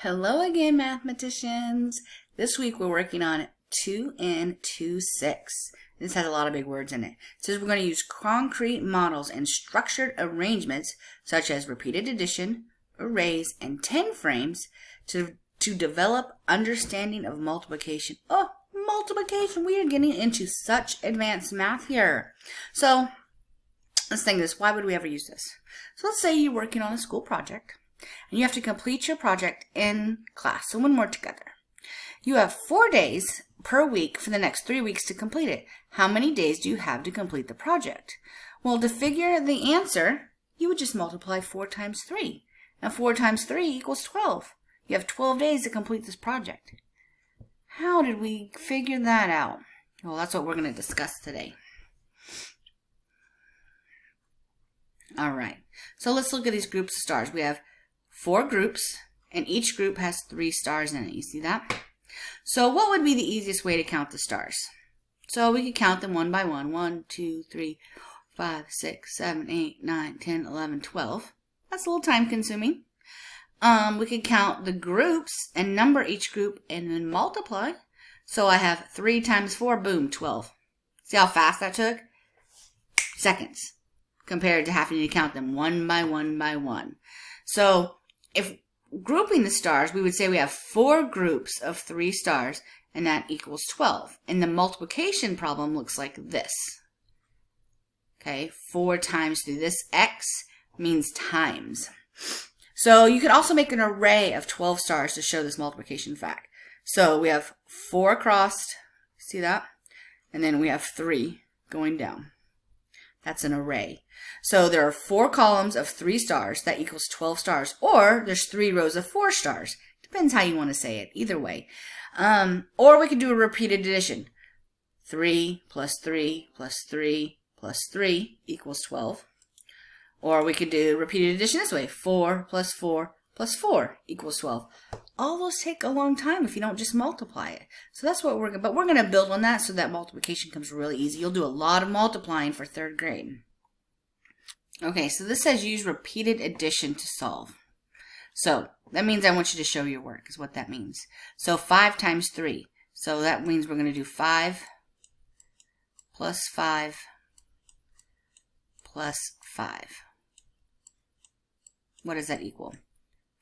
Hello again, mathematicians. This week we're working on 2.N.2.6. This has a lot of big words in it. It says we're going to use concrete models and structured arrangements such as repeated addition, arrays, and 10 frames to develop understanding of multiplication. Oh, multiplication! We are getting into such advanced math here. So let's think this. Why would we ever use this? So let's say you're working on a school project and you have to complete your project in class. So when we're together, you have 4 days per week for the next 3 weeks to complete it. How many days do you have to complete the project? Well, to figure the answer, you would just multiply 4 times 3. And 4 times 3 equals 12. You have 12 days to complete this project. How did we figure that out? Well, that's what we're going to discuss today. All right. So let's look at these groups of stars. We have 4 groups, and each group has 3 stars in it. You see that? So what would be the easiest way to count the stars? So we could count them one by one. 1, 2, 3, 5, 6, 7, 8, 9, 10, 11, 12. That's a little time consuming. We could count the groups and number each group and then multiply. So I have 3 times 4, boom, 12. See how fast that took? Seconds compared to having to count them one by one by one. So if grouping the stars, we would say we have 4 groups of 3 stars, and that equals 12. And the multiplication problem looks like this. Okay, 4 times 3. This X means times. So you could also make an array of 12 stars to show this multiplication fact. So we have 4 crossed, see that? And then we have 3 going down. That's an array. So there are 4 columns of 3 stars. That equals 12 stars. Or there's 3 rows of 4 stars. Depends how you want to say it. Either way. Or we could do a repeated addition. 3 plus 3 plus 3 plus 3 equals 12. Or we could do repeated addition this way. 4 plus 4 plus 4 equals 12. All those take a long time if you don't just multiply it. So that's what we're going to build on that so that multiplication comes really easy. You'll do a lot of multiplying for 3rd grade. Okay, so this says use repeated addition to solve. So that means I want you to show your work is what that means. So 5 times 3. So that means we're going to do 5 plus 5 plus 5. What does that equal?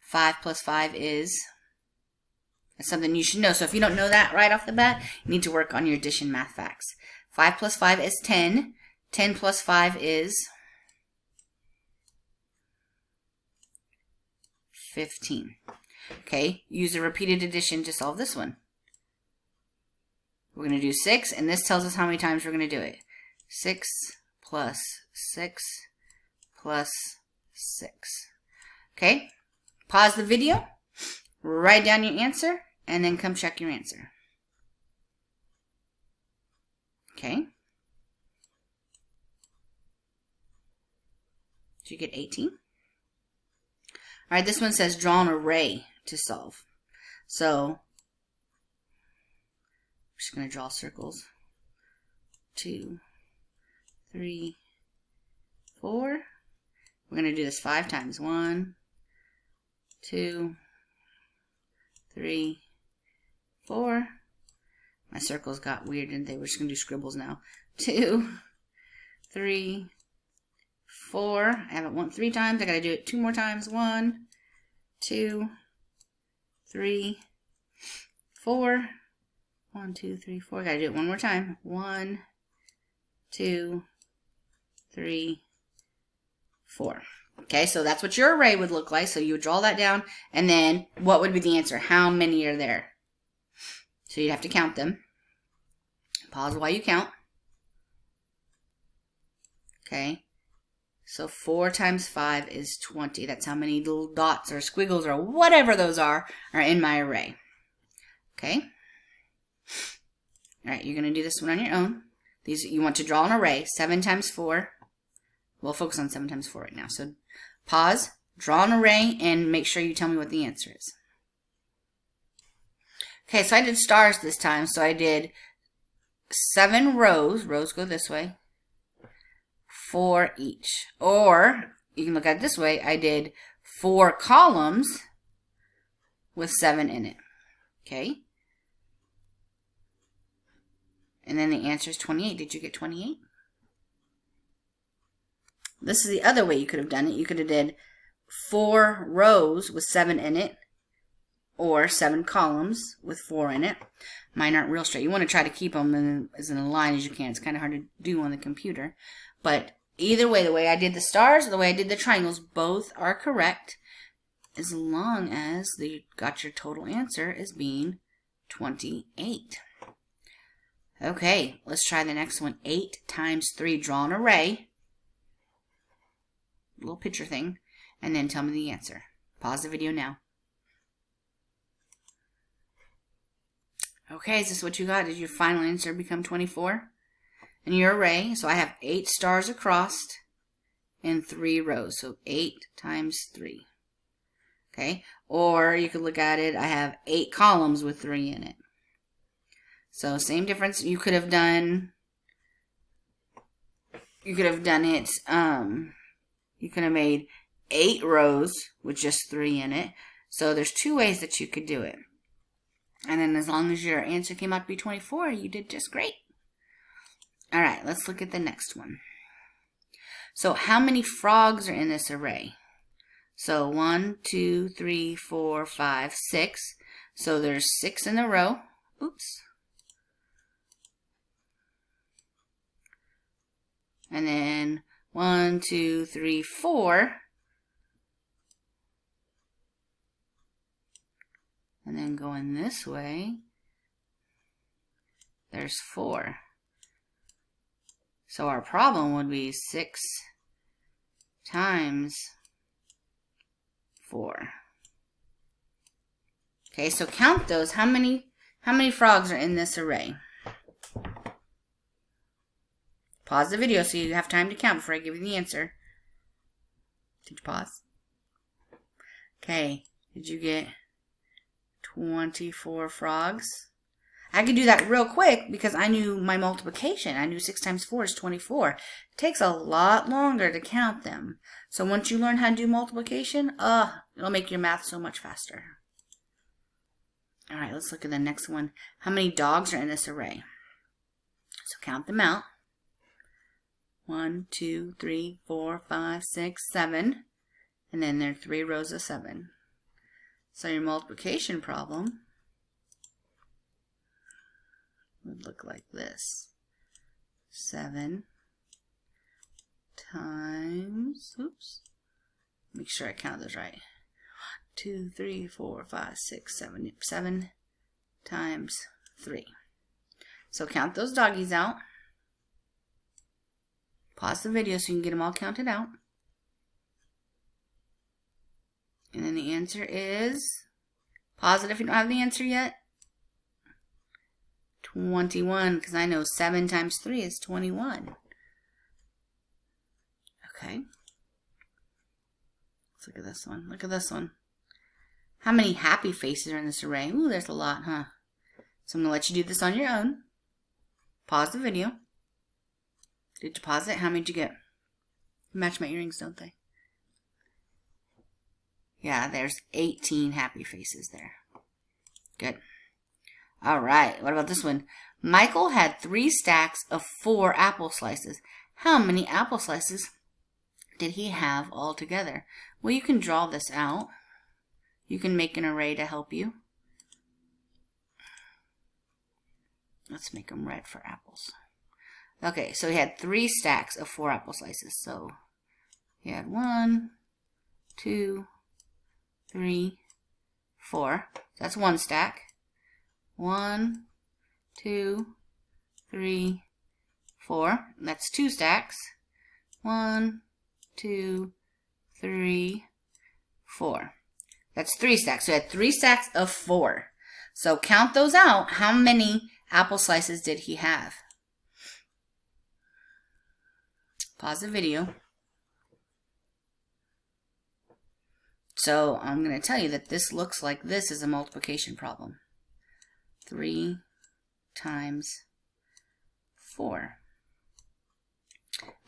5 plus 5 is... That's something you should know. So if you don't know that right off the bat, you need to work on your addition math facts. 5 plus 5 is 10. 10 plus 5 is 15. Okay, use a repeated addition to solve this one. We're going to do 6, and this tells us how many times we're going to do it. 6 plus 6 plus 6. Okay, pause the video, write down your answer, and then come check your answer. Okay. Did you get 18? All right, this one says draw an array to solve. So, I'm just going to draw circles. 2, 3, 4. We're going to do this 5 times. 1, 2, 3, 4. My circles got weird, didn't they? We're just going to do scribbles now. 2, 3, 4. I haven't went 3 times. I got to do it 2 more times. 1, 2, 3, 4. 1, 2, 3, 4. I got to do it 1 more time. 1, 2, 3, 4. Okay, so that's what your array would look like. So you would draw that down, and then what would be the answer? How many are there? So you'd have to count them. Pause while you count. Okay, so 4 times 5 is 20. That's how many little dots or squiggles or whatever those are in my array. Okay. All right, you're going to do this one on your own. These you want to draw an array. 7 times 4. We'll focus on 7 times 4 right now. So pause, draw an array, and make sure you tell me what the answer is. Okay, so I did stars this time. So I did 7 rows. Rows go this way. 4 each. Or you can look at it this way. I did 4 columns with 7 in it. Okay? And then the answer is 28. Did you get 28? This is the other way you could have done it. You could have did 4 rows with 7 in it, or 7 columns with 4 in it. Mine aren't real straight. You want to try to keep them as in a line as you can. It's kind of hard to do on the computer. But either way, the way I did the stars or the way I did the triangles, both are correct, as long as you got your total answer as being 28. Okay, let's try the next one. 8 times 3. Draw an array. Little picture thing. And then tell me the answer. Pause the video now. Okay, is this what you got? Did your final answer become 24? In your array, so I have 8 stars across and 3 rows. So 8 times 3. Okay, or you could look at it, I have 8 columns with 3 in it. So same difference. You could have done it, you could have made 8 rows with just 3 in it. So there's 2 ways that you could do it. And then as long as your answer came out to be 24, you did just great. All right, let's look at the next one. So how many frogs are in this array? So 1, 2, 3, 4, 5, 6. So there's 6 in a row. Oops. And then 1, 2, 3, 4. And then going this way, there's 4. So our problem would be 6 times 4. Okay, so count those. How many frogs are in this array? Pause the video so you have time to count before I give you the answer. Did you pause? Okay, did you get 24 frogs? I could do that real quick because I knew my multiplication. I knew 6 times 4 is 24. It takes a lot longer to count them. So once you learn how to do multiplication, it'll make your math so much faster. All right, let's look at the next one. How many dogs are in this array? So count them out. 1, 2, 3, 4, 5, 6, 7. And then there are 3 rows of 7. So your multiplication problem would look like this. 7 times, oops, make sure I count those right. 2, 3, 4, 5, 6, 7. 7 times 3. So count those doggies out. Pause the video so you can get them all counted out. And then the answer is, pause it if you don't have the answer yet, 21, because I know 7 times 3 is 21. Okay. Let's look at this one. Look at this one. How many happy faces are in this array? Ooh, there's a lot, huh? So I'm going to let you do this on your own. Pause the video. Did you pause it? How many did you get? Match my earrings, don't they? Yeah, there's 18 happy faces there. Good. All right, what about this one? Michael had 3 stacks of 4 apple slices. How many apple slices did he have altogether? Well, you can draw this out. You can make an array to help you. Let's make them red for apples. Okay, so he had 3 stacks of 4 apple slices. So he had 1, 2, 3, 4. That's 1 stack. 1, 2, 3, 4. That's 2 stacks. 1, 2, 3, 4. That's 3 stacks. So we had 3 stacks of 4. So count those out. How many apple slices did he have? Pause the video. So I'm going to tell you that this looks like this is a multiplication problem. 3 times 4.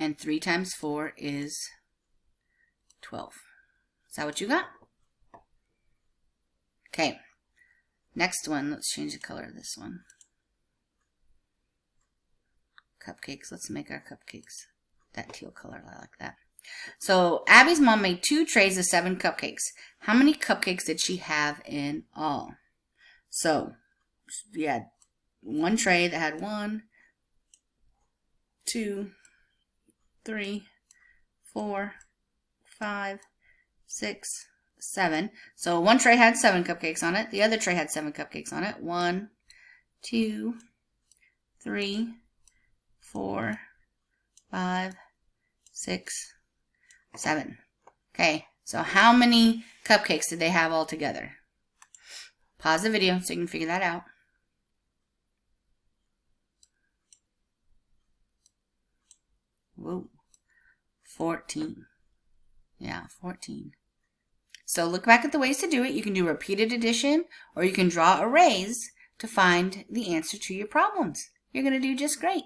And 3 times 4 is 12. Is that what you got? Okay. Okay, next one, let's change the color of this one. Cupcakes, let's make our cupcakes that teal color. I like that. So Abby's mom made 2 trays of 7 cupcakes. How many cupcakes did she have in all? So we had one tray that had 1, 2, 3, 4, 5, 6, 7. So one tray had 7 cupcakes on it. The other tray had 7 cupcakes on it. 1, 2, 3, 4, 5, 6, 7. Okay, so how many cupcakes did they have all together? Pause the video so you can figure that out. Whoa, 14. Yeah, 14. So look back at the ways to do it. You can do repeated addition, or you can draw arrays to find the answer to your problems. You're going to do just great.